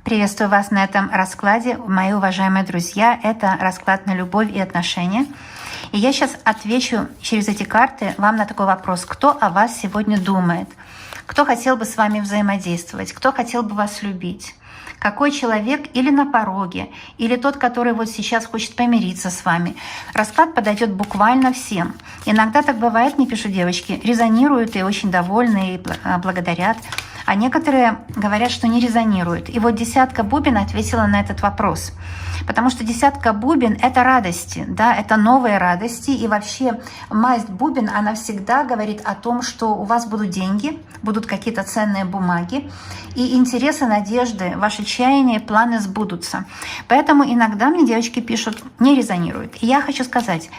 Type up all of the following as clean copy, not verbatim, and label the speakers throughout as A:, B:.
A: Приветствую вас на этом раскладе, мои уважаемые друзья. Это расклад на любовь и отношения. И я сейчас отвечу через эти карты вам на такой вопрос. Кто о вас сегодня думает? Кто хотел бы с вами взаимодействовать? Кто хотел бы вас любить? Какой человек или на пороге, или тот, который вот сейчас хочет помириться с вами. Расклад подойдет буквально всем. Иногда так бывает, мне пишут девочки, резонируют и очень довольны, и благодарят. А некоторые говорят, что не резонируют. И вот десятка бубен ответила на этот вопрос. Потому что десятка бубен — это радости, да, это новые радости. И вообще масть бубен, она всегда говорит о том, что у вас будут деньги, будут какие-то ценные бумаги, и интересы, надежды, ваши чаяния, планы сбудутся. Поэтому иногда мне девочки пишут, не резонирует. И я хочу сказать,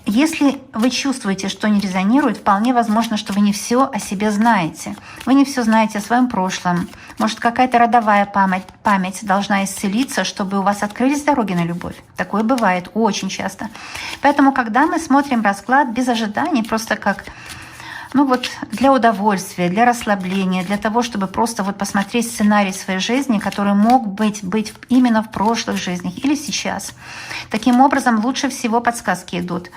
A: если вы чувствуете, что не резонирует, вполне возможно, что вы не все о себе знаете. Вы не все знаете о своем прошлом. Может, какая-то родовая память должна исцелиться, чтобы у вас открылись дороги на любовь. Такое бывает очень часто. Поэтому, когда мы смотрим расклад без ожиданий, просто как для удовольствия, для расслабления, для того, чтобы просто посмотреть сценарий своей жизни, который мог быть именно в прошлых жизнях или сейчас. Таким образом, лучше всего подсказки идут.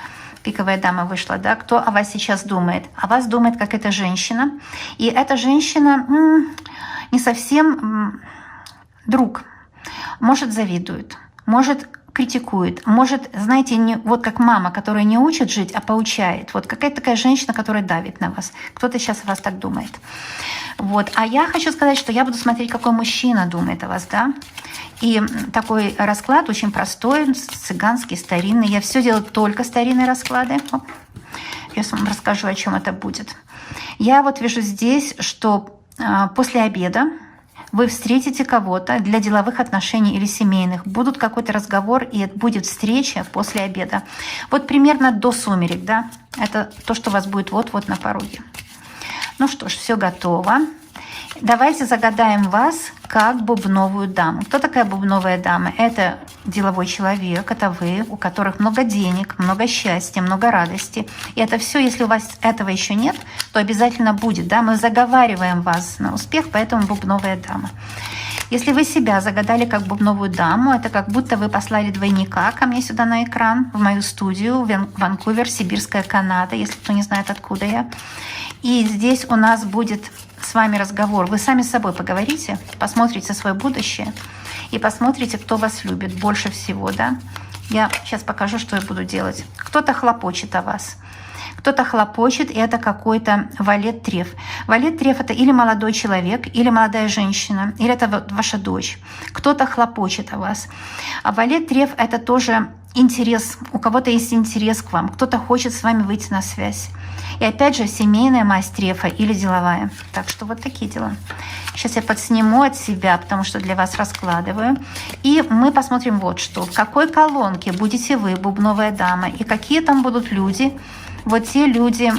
A: Пиковая дама вышла, да? Кто о вас сейчас думает? О вас думает какая-то женщина. И эта женщина не совсем друг. Может, завидует, может, критикует, может, знаете, не, вот как мама, которая не учит жить, а поучает. Вот какая-то такая женщина, которая давит на вас. Кто-то сейчас о вас так думает. Вот. А я хочу сказать, что я буду смотреть, какой мужчина думает о вас, да? И такой расклад очень простой, цыганский, старинный. Я все делаю только старинные расклады. Я вам расскажу, о чем это будет. Я вот вижу здесь, что после обеда вы встретите кого-то для деловых отношений или семейных. Будут какой-то разговор, и будет встреча после обеда. Вот примерно до сумерек, да? Это то, что у вас будет вот-вот на пороге. Ну что ж, все готово. Давайте загадаем вас как бубновую даму. Кто такая бубновая дама? Это деловой человек, это вы, у которых много денег, много счастья, много радости. И это все, если у вас этого еще нет, то обязательно будет. Да? Мы заговариваем вас на успех, поэтому бубновая дама. Если вы себя загадали как бубновую даму, это как будто вы послали двойника ко мне сюда на экран, в мою студию, Ванкувер, Сибирская Канада, если кто не знает, откуда я. И здесь у нас будет с вами разговор. Вы сами с собой поговорите, посмотрите свое будущее и посмотрите, кто вас любит больше всего. Да? Я сейчас покажу, что я буду делать. Кто-то хлопочет о вас. Кто-то хлопочет, и это какой-то валет треф. Валет треф — это или молодой человек, или молодая женщина, или это ваша дочь. Кто-то хлопочет о вас. А валет треф — это тоже интерес. У кого-то есть интерес к вам. Кто-то хочет с вами выйти на связь. И опять же, семейная масть трефа или деловая. Так что вот такие дела. Сейчас я подсниму от себя, потому что для вас раскладываю. И мы посмотрим вот что. В какой колонке будете вы, бубновая дама, и какие там будут люди. Вот те люди,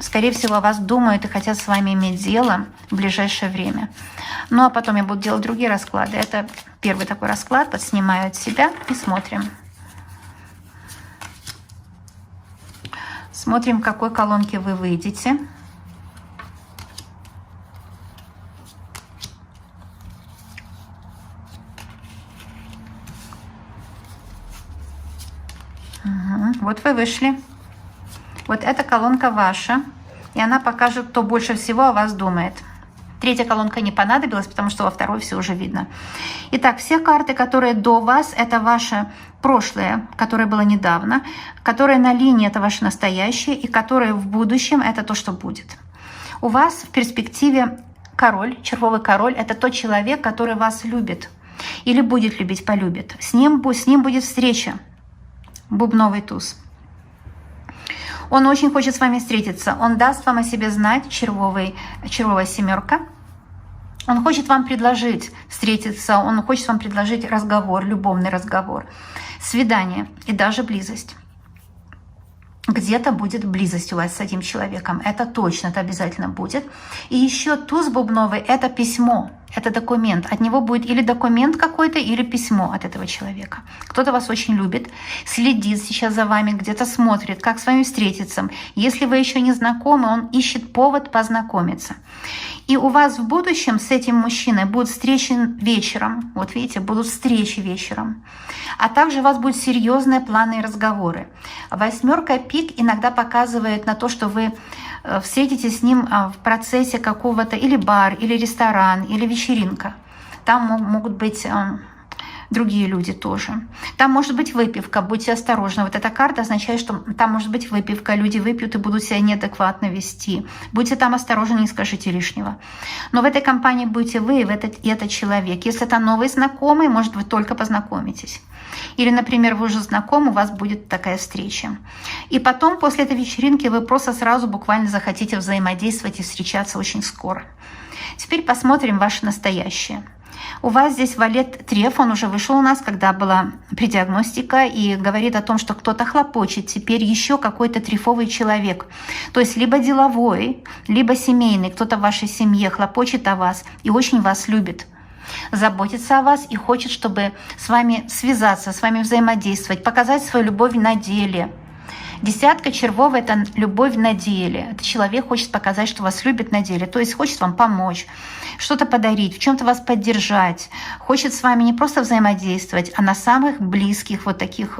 A: скорее всего, о вас думают и хотят с вами иметь дело в ближайшее время. Ну а потом я буду делать другие расклады. Это первый такой расклад. Подснимаю от себя и смотрим. Смотрим, в какой колонке вы выйдете. Угу. Вот вы вышли. Вот эта колонка ваша, и она покажет, кто больше всего о вас думает. Третья колонка не понадобилась, потому что во второй все уже видно. Итак, все карты, которые до вас, это ваше прошлое, которое было недавно, которое на линии, это ваше настоящее, и которое в будущем, это то, что будет. У вас в перспективе король, червовый король, это тот человек, который вас любит или будет любить, полюбит. С ним будет встреча, бубновый туз. Он очень хочет с вами встретиться. Он даст вам о себе знать, червовая семерка. Он хочет вам предложить встретиться, он хочет вам предложить разговор, любовный разговор, свидание и даже близость. Где-то будет близость у вас с этим человеком. Это точно, это обязательно будет. И еще туз бубновый — это письмо. Это документ. От него будет или документ какой-то, или письмо от этого человека. Кто-то вас очень любит, следит сейчас за вами, где-то смотрит, как с вами встретиться. Если вы еще не знакомы, он ищет повод познакомиться. И у вас в будущем с этим мужчиной будут встречи вечером. Вот видите, будут встречи вечером. А также у вас будут серьезные планы и разговоры. Восьмерка пик иногда показывает на то, что вы встретитесь с ним в процессе какого-то или бар, или ресторан, или вечеринка. Там могут быть другие люди тоже. Там может быть выпивка, будьте осторожны. Вот эта карта означает, что там может быть выпивка, люди выпьют и будут себя неадекватно вести. Будьте там осторожны, не скажите лишнего. Но в этой компании будете вы и этот человек. Если это новый знакомый, может, вы только познакомитесь. Или, например, вы уже знакомы, у вас будет такая встреча. И потом, после этой вечеринки, вы просто сразу буквально захотите взаимодействовать и встречаться очень скоро. Теперь посмотрим ваше настоящее. У вас здесь валет треф, он уже вышел у нас, когда была предиагностика, и говорит о том, что кто-то хлопочет, теперь еще какой-то трефовый человек. То есть либо деловой, либо семейный, кто-то в вашей семье хлопочет о вас и очень вас любит, заботится о вас и хочет, чтобы с вами связаться, с вами взаимодействовать, показать свою любовь на деле. Десятка червов – это любовь на деле. Этот человек хочет показать, что вас любит на деле, то есть хочет вам помочь, что-то подарить, в чем-то вас поддержать, хочет с вами не просто взаимодействовать, а на самых близких вот таких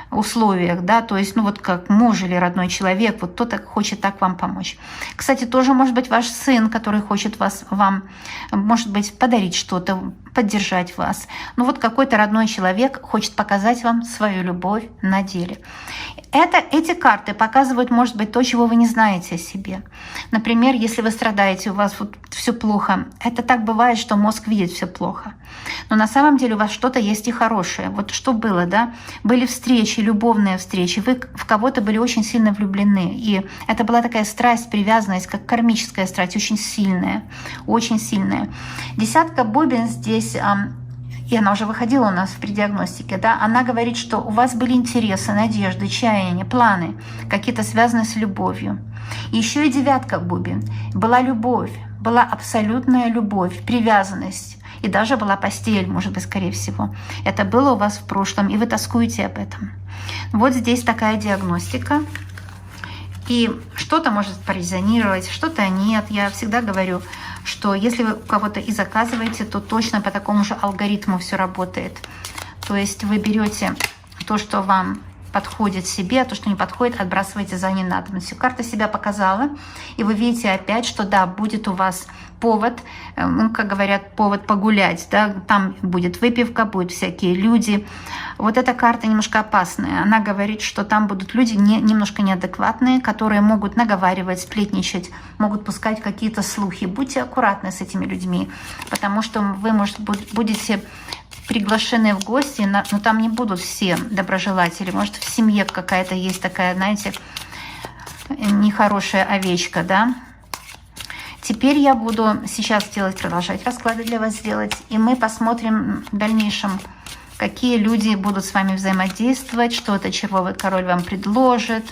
A: условиях, да, то есть, ну вот как муж или родной человек, вот кто-то хочет так вам помочь. Кстати, тоже может быть ваш сын, который хочет вам, может быть, подарить что-то, поддержать вас. Ну вот какой-то родной человек хочет показать вам свою любовь на деле. Эти карты показывают, может быть, то, чего вы не знаете о себе. Например, если вы страдаете, у вас вот все плохо. Это так бывает, что мозг видит все плохо. Но на самом деле у вас что-то есть и хорошее. Вот что было, да? Были встречи, любовные встречи. Вы в кого-то были очень сильно влюблены. И это была такая страсть, привязанность, как кармическая страсть, очень сильная. Очень сильная. Десятка бубен здесь... и она уже выходила у нас в предиагностике, да, она говорит, что у вас были интересы, надежды, чаяния, планы, какие-то связанные с любовью. И еще и девятка бубен. Была любовь, была абсолютная любовь, привязанность. И даже была постель, может быть, скорее всего. Это было у вас в прошлом, и вы тоскуете об этом. Вот здесь такая диагностика. И что-то может порезонировать, что-то нет. Я всегда говорю, что если вы у кого-то и заказываете, то точно по такому же алгоритму все работает. То есть вы берете то, что вам подходит себе, а то, что не подходит, отбрасываете за ненадобностью. Карта себя показала, и вы видите опять, что да, будет у вас повод, ну, как говорят, повод погулять, да, там будет выпивка, будут всякие люди. Вот эта карта немножко опасная. Она говорит, что там будут люди немножко неадекватные, которые могут наговаривать, сплетничать, могут пускать какие-то слухи. Будьте аккуратны с этими людьми, потому что вы, может, будете приглашены в гости, но там не будут все доброжелатели. Может, в семье какая-то есть такая, знаете, нехорошая овечка, да? Теперь я буду сейчас продолжать расклады для вас делать, и мы посмотрим в дальнейшем, какие люди будут с вами взаимодействовать, что этот червовый король вам предложит,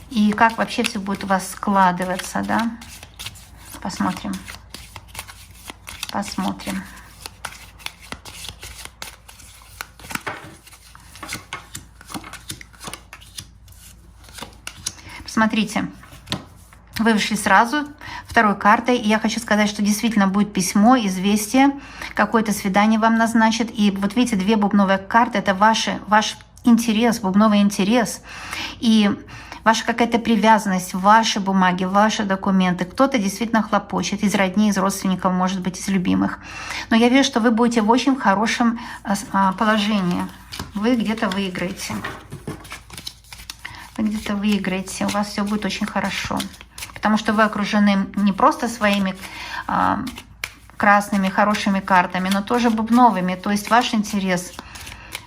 A: и как вообще все будет у вас складываться, да? Посмотрим. Посмотрим. Смотрите, вы вышли сразу второй картой, и я хочу сказать, что действительно будет письмо, известие, какое-то свидание вам назначат. И вот видите, две бубновые карты – это ваш интерес, бубновый интерес, и ваша какая-то привязанность, ваши бумаги, ваши документы. Кто-то действительно хлопочет из родни, из родственников, может быть, из любимых. Но я вижу, что вы будете в очень хорошем положении. Вы где-то выиграете. Вы где-то выиграете, у вас все будет очень хорошо. Потому что вы окружены не просто своими красными, хорошими картами, но тоже бубновыми. То есть ваш интерес,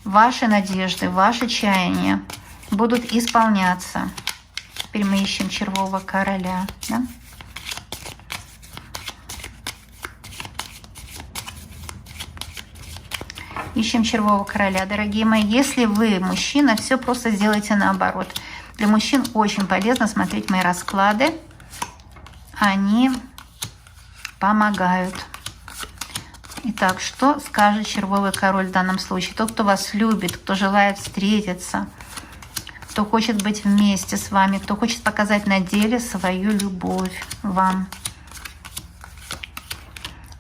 A: ваши надежды, ваши чаяния будут исполняться. Теперь мы ищем червового короля. Да? Ищем червового короля. Дорогие мои, если вы мужчина, все просто сделайте наоборот. Для мужчин очень полезно смотреть мои расклады. Они помогают. Итак, что скажет червовый король в данном случае? Тот, кто вас любит, кто желает встретиться, кто хочет быть вместе с вами, кто хочет показать на деле свою любовь вам.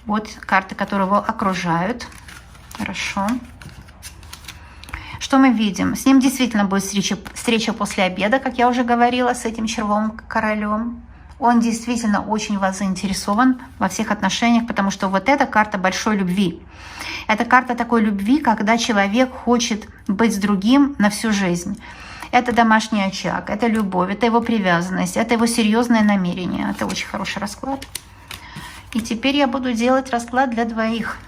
A: Вот карты, которые его окружают. Хорошо. Что мы видим? С ним действительно будет встреча после обеда, как я уже говорила, с этим червовым королем. Он действительно очень вас заинтересован во всех отношениях, потому что вот эта карта большой любви. Это карта такой любви, когда человек хочет быть с другим на всю жизнь. Это домашний очаг, это любовь, это его привязанность, это его серьезное намерение. Это очень хороший расклад. И теперь я буду делать расклад для двоих.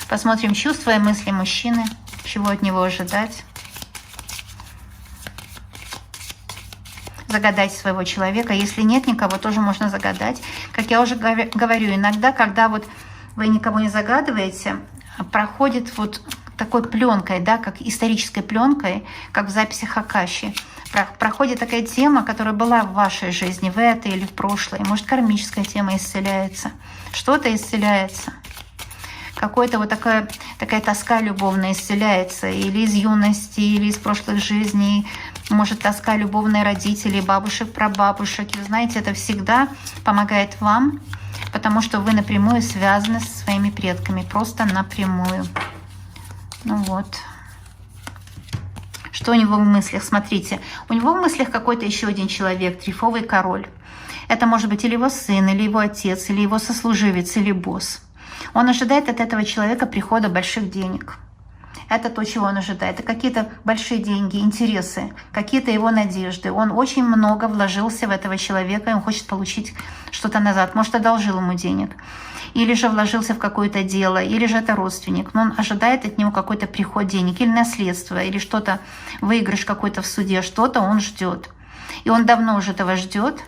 A: Посмотрим чувства и мысли мужчины, чего от него ожидать. Загадать своего человека. Если нет никого, тоже можно загадать. Как я уже говорю, иногда, когда вот вы никого не загадываете, проходит вот такой пленкой, да, как исторической пленкой, как в записях Акаши. Проходит такая тема, которая была в вашей жизни, в этой или в прошлой. Может, кармическая тема исцеляется. Что-то исцеляется. Какая-то вот такая тоска любовная исцеляется. Или из юности, или из прошлых жизней. Может, тоска любовной родителей, бабушек, прабабушек. И вы знаете, это всегда помогает вам, потому что вы напрямую связаны со своими предками. Просто напрямую. Ну вот. Что у него в мыслях? Смотрите, у него в мыслях какой-то еще один человек, трифовый король. Это может быть или его сын, или его отец, или его сослуживец, или босс. Он ожидает от этого человека прихода больших денег. Это то, чего он ожидает. Это какие-то большие деньги, интересы, какие-то его надежды. Он очень много вложился в этого человека, и он хочет получить что-то назад. Может, одолжил ему денег. Или же вложился в какое-то дело, или же это родственник. Но он ожидает от него какой-то приход денег, или наследство, или что-то, выигрыш какой-то в суде, что-то он ждет. И он давно уже этого ждет.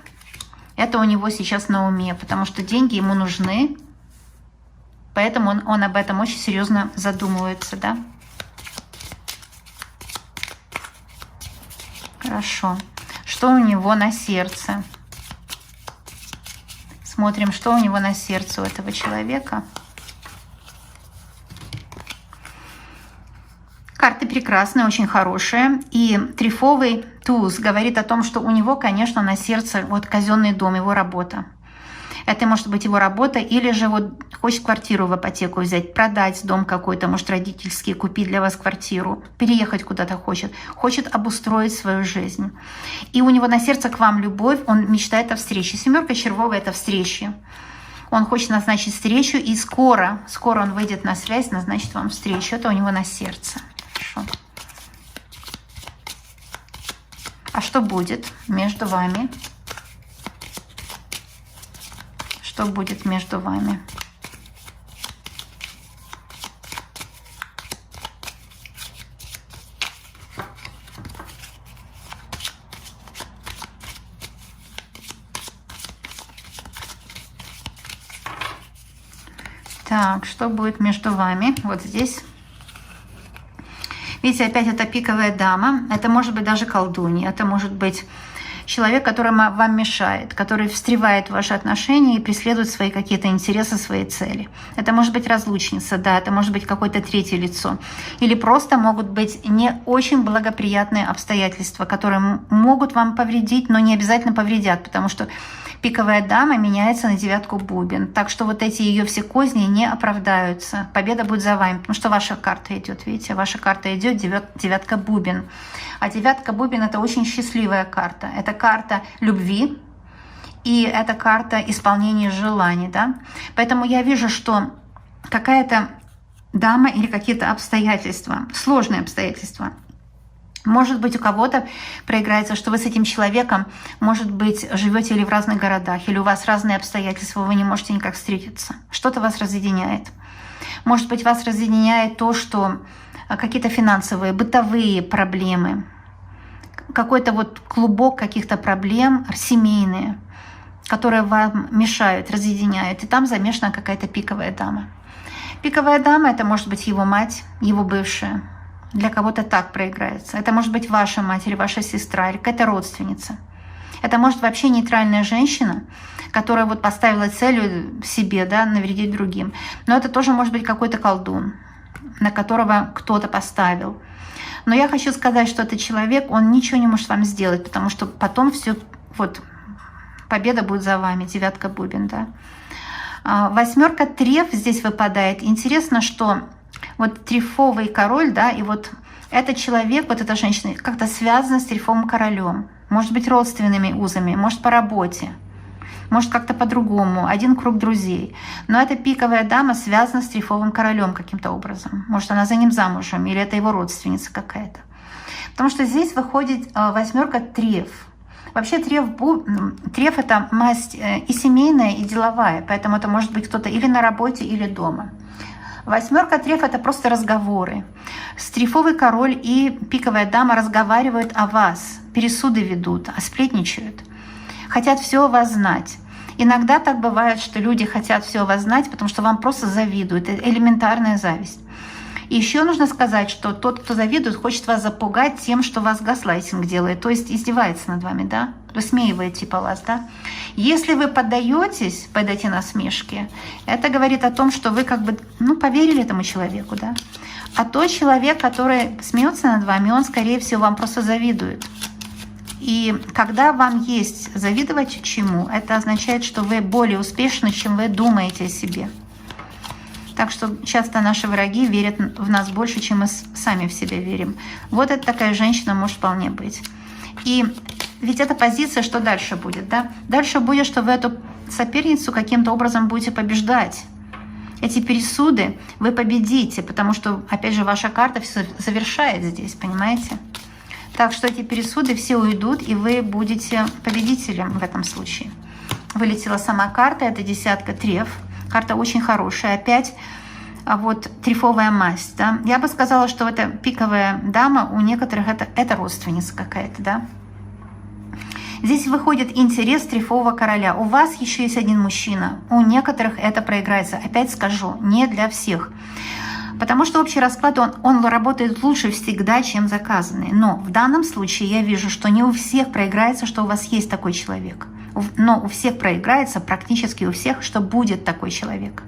A: Это у него сейчас на уме, потому что деньги ему нужны. Поэтому он об этом очень серьезно задумывается, да? Хорошо. Что у него на сердце? Смотрим, что у него на сердце у этого человека. Карты прекрасные, очень хорошие. И трифовый туз говорит о том, что у него, конечно, на сердце вот казенный дом, его работа. Это может быть его работа, или же вот хочет квартиру в ипотеку взять, продать дом какой-то, может, родительский, купить для вас квартиру, переехать куда-то хочет. Хочет обустроить свою жизнь. И у него на сердце к вам любовь, он мечтает о встрече. Семерка червовая – это встречи. Он хочет назначить встречу, и скоро он выйдет на связь, назначит вам встречу. Это у него на сердце. Хорошо. А что будет между вами? Что будет между вами? Так, что будет между вами? Вот здесь. Видите, опять это пиковая дама. Это может быть даже колдунья. Это может быть человек, который вам мешает, который встревает в ваши отношения и преследует свои какие-то интересы, свои цели. Это может быть разлучница, да, это может быть какое-то третье лицо. Или просто могут быть не очень благоприятные обстоятельства, которые могут вам повредить, но не обязательно повредят, потому что пиковая дама меняется на девятку бубен. Так что вот эти ее все козни не оправдаются. Победа будет за вами, потому что ваша карта идет, видите, ваша карта идет, девятка бубен. А девятка бубен – это очень счастливая карта. Это карта любви, и это карта исполнения желаний, да. Поэтому я вижу, что какая-то дама или какие-то обстоятельства, сложные обстоятельства, может быть, у кого-то проиграется, что вы с этим человеком, может быть, живете или в разных городах, или у вас разные обстоятельства, вы не можете никак встретиться. Что-то вас разъединяет. Может быть, вас разъединяет то, что какие-то финансовые, бытовые проблемы, какой-то вот клубок каких-то проблем семейные, которые вам мешают, разъединяют. И там замешана какая-то пиковая дама. Пиковая дама – это может быть его мать, его бывшая. Для кого-то так проиграется. Это может быть ваша мать или ваша сестра, или какая-то родственница. Это может вообще нейтральная женщина, которая вот поставила целью себе, да, навредить другим. Но это тоже может быть какой-то колдун, на которого кто-то поставил. Но я хочу сказать, что этот человек, он ничего не может вам сделать, потому что потом все, вот, победа будет за вами, 9 бубен, да. 8 треф здесь выпадает. Интересно, что вот трефовый король, да, и вот этот человек, вот эта женщина, как-то связана с трефовым королем. Может быть, родственными узами, может, по работе, может, как-то по-другому, один круг друзей. Но эта пиковая дама связана с трефовым королем каким-то образом. Может, она за ним замужем, или это его родственница какая-то. Потому что здесь выходит 8 треф. Вообще треф это масть и семейная, и деловая, поэтому это может быть кто-то или на работе, или дома. 8 треф это просто разговоры. Трефовый король и пиковая дама разговаривают о вас, пересуды ведут, сплетничают, хотят все о вас знать. Иногда так бывает, что люди хотят все о вас знать, потому что вам просто завидуют, это элементарная зависть. И еще нужно сказать, что тот, кто завидует, хочет вас запугать тем, что вас gaslaiting делает, то есть издевается над вами, да, высмеивает типа вас, да. Если вы поддаетесь под эти насмешки, это говорит о том, что вы как бы, поверили этому человеку, да. А тот человек, который смеется над вами, он, скорее всего, вам просто завидует. И когда вам есть завидовать чему, это означает, что вы более успешны, чем вы думаете о себе. Так что часто наши враги верят в нас больше, чем мы сами в себя верим. Вот это такая женщина может вполне быть. И ведь эта позиция, что дальше будет, да? Дальше будет, что вы эту соперницу каким-то образом будете побеждать. Эти пересуды вы победите, потому что, опять же, ваша карта все завершает здесь, понимаете? Так что эти пересуды все уйдут, и вы будете победителем в этом случае. Вылетела сама карта, это 10 треф. Карта очень хорошая. Опять вот трефовая масть. Да? Я бы сказала, что это пиковая дама, у некоторых это родственница какая-то. Да? Здесь выходит интерес трефового короля. У вас еще есть один мужчина. У некоторых это проиграется. Опять скажу, не для всех. Потому что общий расклад, он работает лучше всегда, чем заказанный. Но в данном случае я вижу, что не у всех проиграется, что у вас есть такой человек. Но у всех проиграется, практически у всех, что будет такой человек.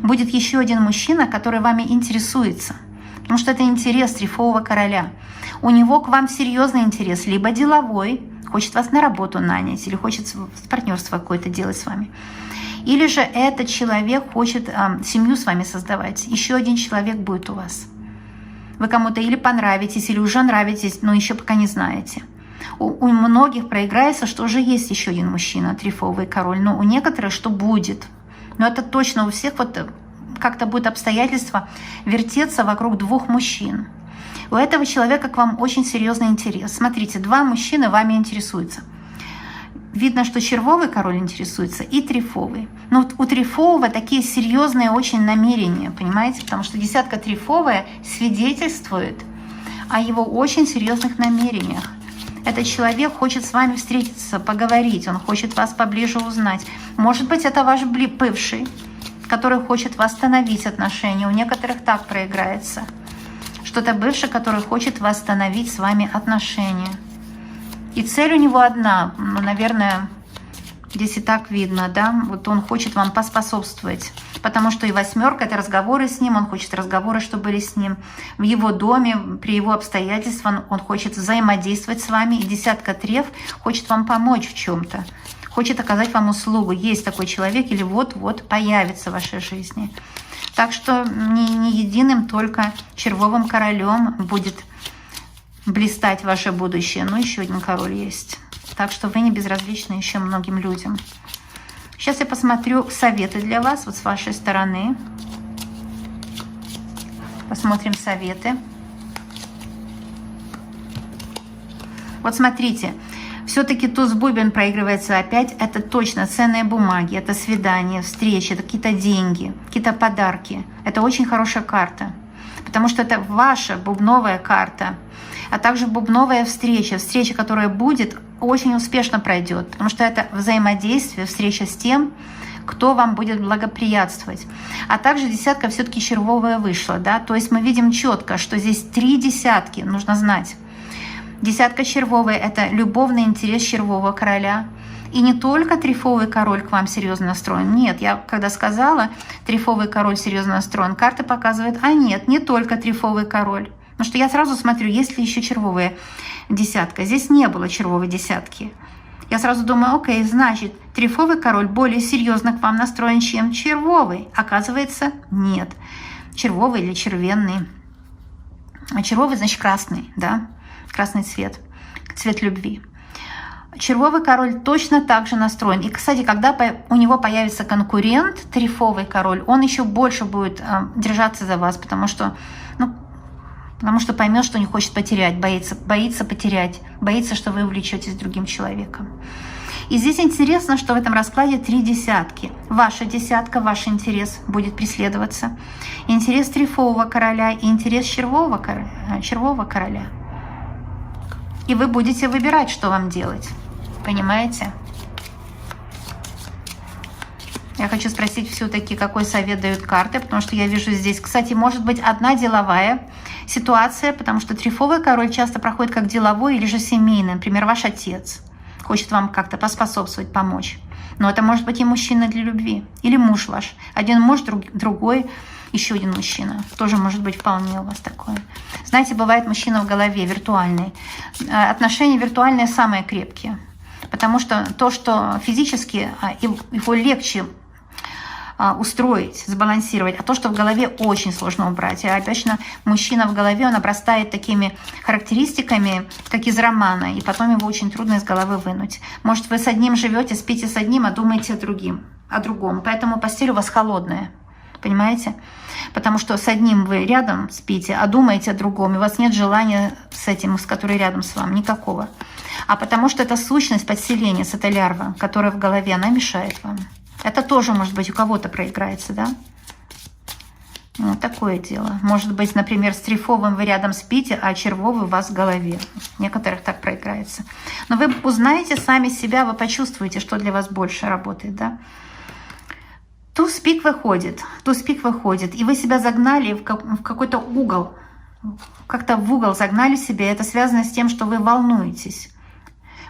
A: Будет еще один мужчина, который вами интересуется. Потому что это интерес трефового короля. У него к вам серьезный интерес, либо деловой, хочет вас на работу нанять, или хочет партнерство какое-то делать с вами. Или же этот человек хочет семью с вами создавать. Еще один человек будет у вас. Вы кому-то или понравитесь, или уже нравитесь, но еще пока не знаете. У многих проиграется, что уже есть еще один мужчина, трефовый король, но у некоторых, что будет. Но это точно у всех вот как-то будет обстоятельства вертеться вокруг 2 мужчин. У этого человека к вам очень серьезный интерес. Смотрите, 2 мужчины вами интересуются. Видно, что червовый король интересуется и трефовый. Но вот у трефового такие серьезные очень намерения, понимаете? Потому что 10 трефовая свидетельствует о его очень серьезных намерениях. Этот человек хочет с вами встретиться, поговорить, он хочет вас поближе узнать. Может быть, это ваш бывший, который хочет восстановить отношения. У некоторых так проиграется. Что-то бывший, который хочет восстановить с вами отношения. И цель у него одна, наверное, здесь и так видно, да, вот он хочет вам поспособствовать, потому что и 8 это разговоры с ним, он хочет разговоры, чтобы были с ним, в его доме, при его обстоятельствах он хочет взаимодействовать с вами, и 10 треф хочет вам помочь в чем-то, хочет оказать вам услугу, есть такой человек или вот-вот появится в вашей жизни. Так что не единым только червовым королем будет блистать ваше будущее, но еще один король есть. Так что вы не безразличны еще многим людям. Сейчас я посмотрю советы для вас, вот с вашей стороны. Посмотрим советы. Вот смотрите, все-таки туз бубен проигрывается опять. Это точно ценные бумаги, это свидания, встречи, это какие-то деньги, какие-то подарки. Это очень хорошая карта, потому что это ваша бубновая карта. А также бубновая встреча, которая будет, очень успешно пройдет, потому что это взаимодействие, встреча с тем, кто вам будет благоприятствовать. А также 10 все-таки червовая вышла, да, то есть мы видим четко, что здесь 3 десятки, нужно знать. Десятка червовая – это любовный интерес червового короля. И не только трефовый король к вам серьезно настроен. Нет, я когда сказала, трефовый король серьезно настроен, карты показывают, а нет, не только трефовый король. Потому что я сразу смотрю, есть ли еще червовая десятка. Здесь не было червовой десятки. Я сразу думаю, окей, значит, трефовый король более серьезно к вам настроен, чем червовый. Оказывается, нет. Червовый или червенный. А червовый, значит, красный, да? Красный цвет, цвет любви. Червовый король точно так же настроен. И, кстати, когда у него появится конкурент, трефовый король, он еще больше будет держаться за вас, потому что поймет, что не хочет потерять, боится потерять, боится, что вы увлечетесь другим человеком. И здесь интересно, что в этом раскладе 3 десятки. Ваша десятка, ваш интерес будет преследоваться. Интерес трефового короля и интерес червового короля. И вы будете выбирать, что вам делать. Понимаете? Я хочу спросить все-таки, какой совет дают карты, потому что я вижу здесь, кстати, может быть одна деловая ситуация, потому что трефовый король часто проходит как деловой или же семейный. Например, ваш отец хочет вам как-то поспособствовать, помочь. Но это может быть и мужчина для любви, или муж ваш. Один муж, другой, еще один мужчина. Тоже может быть вполне у вас такое. Знаете, бывает мужчина в голове виртуальный. Отношения виртуальные самые крепкие. Потому что то, что физически его легче устроить, сбалансировать, а то, что в голове очень сложно убрать. И обычно мужчина в голове, он обрастает такими характеристиками, как из романа, и потом его очень трудно из головы вынуть. Может, вы с одним живете, спите с одним, а думаете о другом. Поэтому постель у вас холодная. Понимаете? Потому что с одним вы рядом спите, а думаете о другом, и у вас нет желания с этим, с который рядом с вами, никакого. А потому что это сущность подселения, эта лярва, которая в голове, она мешает вам. Это тоже, может быть, у кого-то проиграется, да? Вот такое дело. Может быть, например, с трефовым вы рядом спите, а червовый у вас в голове. Некоторых так проиграется. Но вы узнаете сами себя, вы почувствуете, что для вас больше работает, да? Туз-пик выходит, и вы себя загнали в какой-то угол, как-то в угол загнали себя. Это связано с тем, что вы волнуетесь,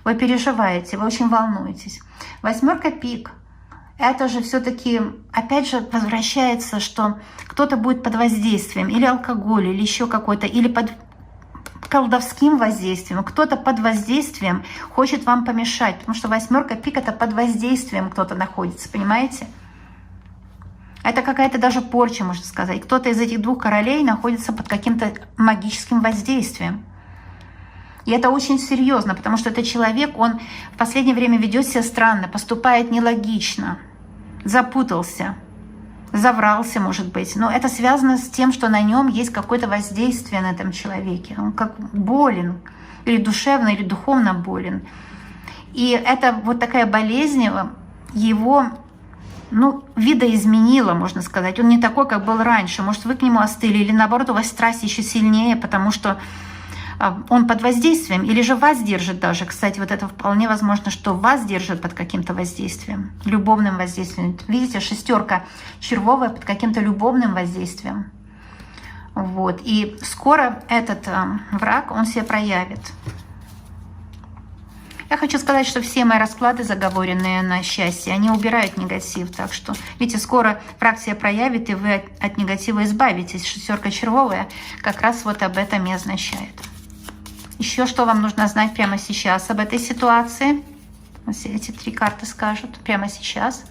A: вы переживаете, вы очень волнуетесь. Восьмерка пик. Это же все-таки, опять же, возвращается, что кто-то будет под воздействием или алкоголя, или еще какой-то, или под колдовским воздействием. Кто-то под воздействием хочет вам помешать, потому что восьмерка пик — это под воздействием кто-то находится, понимаете? Это какая-то даже порча, можно сказать. Кто-то из этих двух королей находится под каким-то магическим воздействием. И это очень серьезно, потому что этот человек, он в последнее время ведет себя странно, поступает нелогично, запутался, заврался, может быть. Но это связано с тем, что на нем есть какое-то воздействие на этом человеке. Он как болен, или душевно, или духовно болен. И это вот такая болезнь его, видоизменила, можно сказать. Он не такой, как был раньше. Может, вы к нему остыли, или наоборот, у вас страсть еще сильнее, потому что он под воздействием, или же вас держит даже. Кстати, вот это вполне возможно, что вас держит под каким-то воздействием, любовным воздействием. Видите, шестерка червовая под каким-то любовным воздействием. Вот. И скоро этот враг, он себя проявит. Я хочу сказать, что все мои расклады, заговоренные на счастье, они убирают негатив. Так что, видите, скоро враг себя проявит, и вы от негатива избавитесь. Шестерка червовая как раз вот об этом и означает. Еще что вам нужно знать прямо сейчас об этой ситуации? Эти 3 карты скажут прямо сейчас.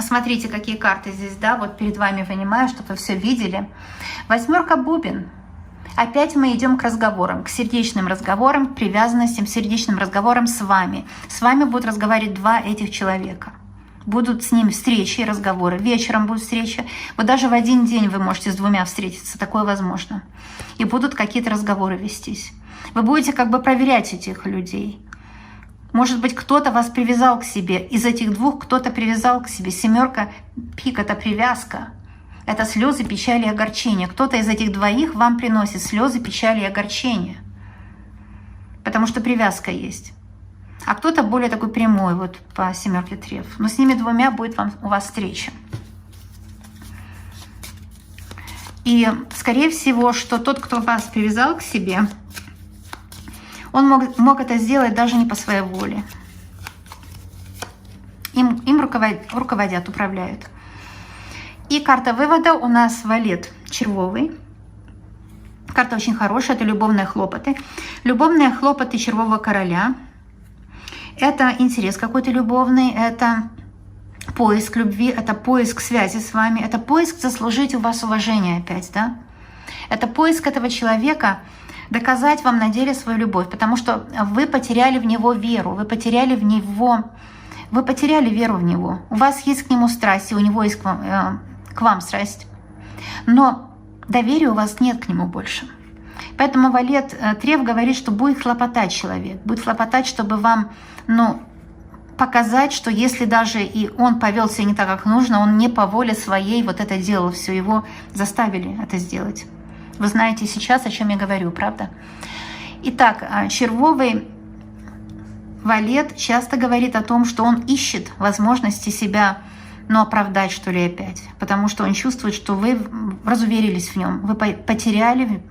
A: Смотрите, какие карты здесь, да, вот перед вами вынимаю, чтобы вы все видели. Восьмерка бубен. Опять мы идем к разговорам, к сердечным разговорам, к привязанностям, сердечным разговорам с вами. С вами будут разговаривать 2 этих человека. Будут с ним встречи и разговоры. Вечером будут встречи. Вот даже в один день вы можете с 2 встретиться. Такое возможно. И будут какие-то разговоры вестись. Вы будете как бы проверять этих людей. Может быть, кто-то вас привязал к себе. Из этих 2 кто-то привязал к себе. Семерка пик — это привязка. Это слезы, печали и огорчения. Кто-то из этих 2 вам приносит слезы, печали и огорчения. Потому что привязка есть. А кто-то более такой прямой, вот по семерке треф. Но с ними 2 будет у вас встреча. И, скорее всего, что тот, кто вас привязал к себе, Он мог это сделать даже не по своей воле. Им руководят, управляют. И карта вывода у нас валет червовый. Карта очень хорошая, это любовные хлопоты. Любовные хлопоты червового короля. Это интерес какой-то любовный, это поиск любви, это поиск связи с вами, это поиск заслужить у вас уважение опять, да? Это поиск этого человека, доказать вам на деле свою любовь, потому что вы потеряли в него веру, вы потеряли веру в него. У вас есть к нему страсть, и у него есть к вам страсть. Но доверия у вас нет к нему больше. Поэтому валет Треф говорит, что будет хлопотать человек. Будет хлопотать, чтобы вам, показать, что если даже и он повел себя не так, как нужно, он не по воле своей вот это делал все, его заставили это сделать. Вы знаете сейчас, о чем я говорю, правда? Итак, червовый валет часто говорит о том, что он ищет возможности себя, оправдать, что ли, опять. Потому что он чувствует, что вы разуверились в нем, вы потеряли,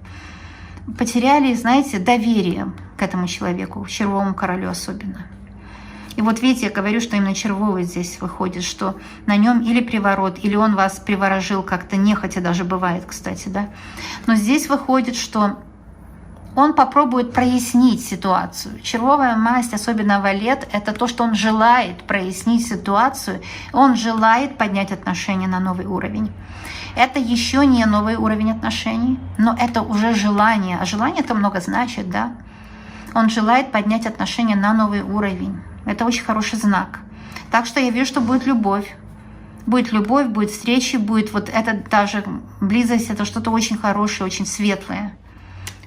A: знаете, доверие к этому человеку, червовому королю особенно. И вот видите, я говорю, что именно червовый здесь выходит, что на нем или приворот, или он вас приворожил как-то нехотя, даже бывает, кстати, да. Но здесь выходит, что он попробует прояснить ситуацию. Червовая масть, особенно валет, это то, что он желает прояснить ситуацию, он желает поднять отношения на новый уровень. Это еще не новый уровень отношений, но это уже желание. А желание это много значит, да? Он желает поднять отношения на новый уровень. Это очень хороший знак. Так что я вижу, что будет любовь. Будет любовь, будет встречи, будет вот это даже близость, это что-то очень хорошее, очень светлое.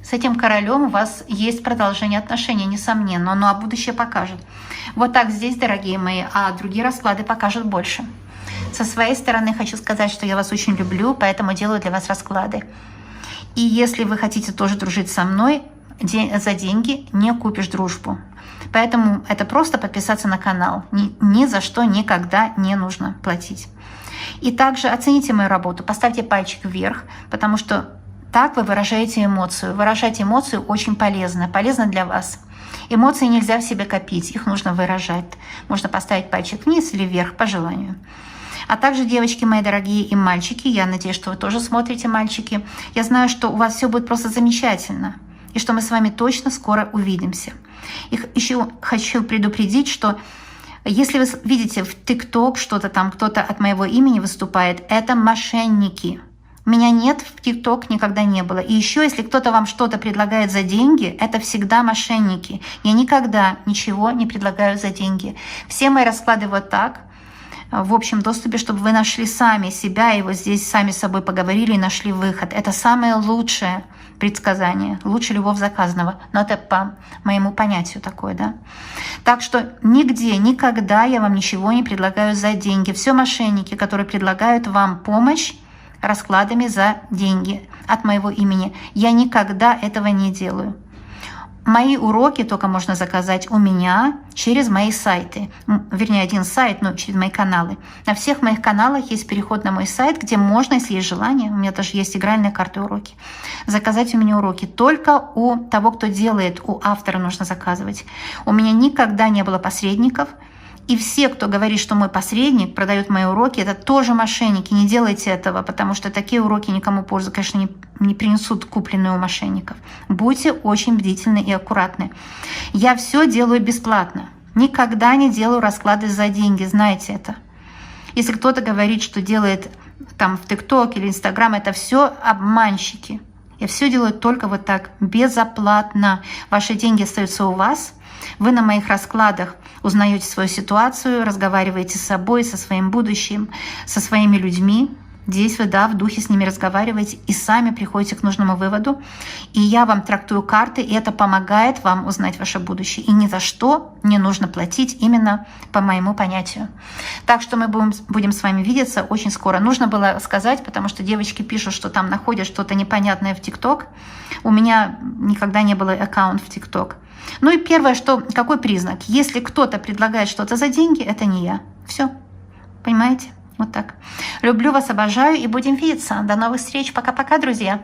A: С этим королем у вас есть продолжение отношений, несомненно, но будущее покажет. Вот так здесь, дорогие мои, а другие расклады покажут больше. Со своей стороны хочу сказать, что я вас очень люблю, поэтому делаю для вас расклады. И если вы хотите тоже дружить со мной, за деньги не купишь дружбу. Поэтому это просто подписаться на канал. Ни за что никогда не нужно платить. И также оцените мою работу, поставьте пальчик вверх, потому что так вы выражаете эмоцию. Выражать эмоцию очень полезно для вас. Эмоции нельзя в себе копить, их нужно выражать. Можно поставить пальчик вниз или вверх по желанию. А также, девочки мои дорогие и мальчики, я надеюсь, что вы тоже смотрите, мальчики. Я знаю, что у вас все будет просто замечательно. И что мы с вами точно скоро увидимся. И еще хочу предупредить, что если вы видите в ТикТок что-то там, кто-то от моего имени выступает, это мошенники. Меня нет в ТикТок, никогда не было. И еще, если кто-то вам что-то предлагает за деньги, это всегда мошенники. Я никогда ничего не предлагаю за деньги. Все мои расклады вот так, в общем доступе, чтобы вы нашли сами себя, и вот здесь сами с собой поговорили и нашли выход. Это самое лучшее предсказание, лучше любовь заказанного. Но это по моему понятию такое, да. Так что нигде, никогда я вам ничего не предлагаю за деньги. Все мошенники, которые предлагают вам помощь раскладами за деньги от моего имени. Я никогда этого не делаю. Мои уроки только можно заказать у меня через мои сайты. Вернее, один сайт, но через мои каналы. На всех моих каналах есть переход на мой сайт, где можно, если есть желание, у меня даже есть игральные карты уроки, заказать у меня уроки. Только у того, кто делает, у автора нужно заказывать. У меня никогда не было посредников. И все, кто говорит, что мой посредник продает мои уроки, это тоже мошенники. Не делайте этого, потому что такие уроки никому пользу, конечно, не принесут, купленные у мошенников. Будьте очень бдительны и аккуратны. Я все делаю бесплатно. Никогда не делаю расклады за деньги, знаете это. Если кто-то говорит, что делает там в ТикТок или Инстаграм, это все обманщики. Я все делаю только вот так, безоплатно. Ваши деньги остаются у вас. Вы на моих раскладах узнаете свою ситуацию, разговариваете с собой, со своим будущим, со своими людьми. Здесь вы, да, в духе с ними разговариваете и сами приходите к нужному выводу. И я вам трактую карты, и это помогает вам узнать ваше будущее. И ни за что не нужно платить именно по моему понятию. Так что мы будем с вами видеться очень скоро. Нужно было сказать, потому что девочки пишут, что там находят что-то непонятное в ТикТок. У меня никогда не было аккаунта в ТикТок. Ну и первое, что какой признак? Если кто-то предлагает что-то за деньги, это не я. Все. Понимаете? Вот так. Люблю вас, обожаю и будем видеться. До новых встреч. Пока-пока, друзья.